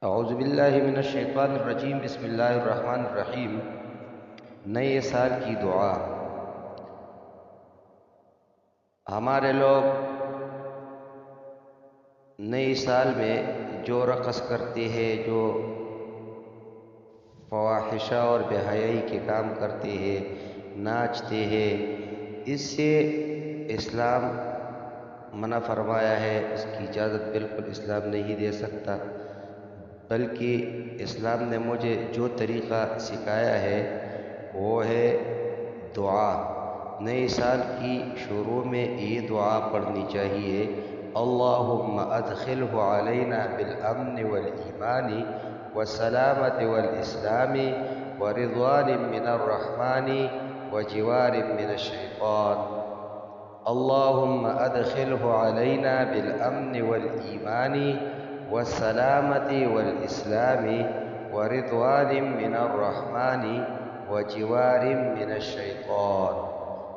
اعوذ باللہ من الشیطان الرجیم، بسم اللہ الرحمن الرحیم۔ نئے سال کی دعا۔ ہمارے لوگ نئے سال میں جو رقص کرتے ہیں، جو فواحشہ اور بے حیائی کے کام کرتے ہیں، ناچتے ہیں، اس سے اسلام منع فرمایا ہے۔ اس کی اجازت بالکل اسلام نہیں دے سکتا، بلکہ اسلام نے مجھے جو طریقہ سکھایا ہے وہ ہے دعا۔ نئے سال کی شروع میں یہ دعا پڑھنی چاہیے: اللہم ادخلہ علینا بالامن والایمان والسلامۃ والاسلام ورضوان من الرحمن وجوار من الشیطان۔ اللہم ادخلہ علینا بالامن والایمان والسلامۃ والاسلام ورضوان من الرحمن وجوار من الشیطان۔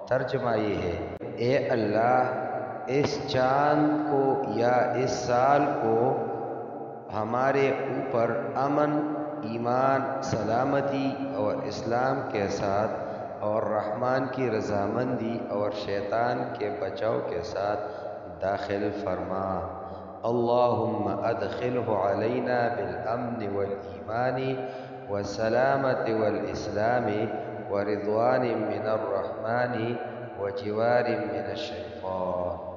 ترجمہ یہ ہے: اے اللہ، اس چاند کو یا اس سال کو ہمارے اوپر امن، ایمان، سلامتی اور اسلام کے ساتھ، اور رحمان کی رضامندی اور شیطان کے بچاؤ کے ساتھ داخل فرما۔ اللہم ادخلہ علینا بالامن والایمان والسلامۃ والاسلام ورضوان من الرحمن وجوار من الشیطان۔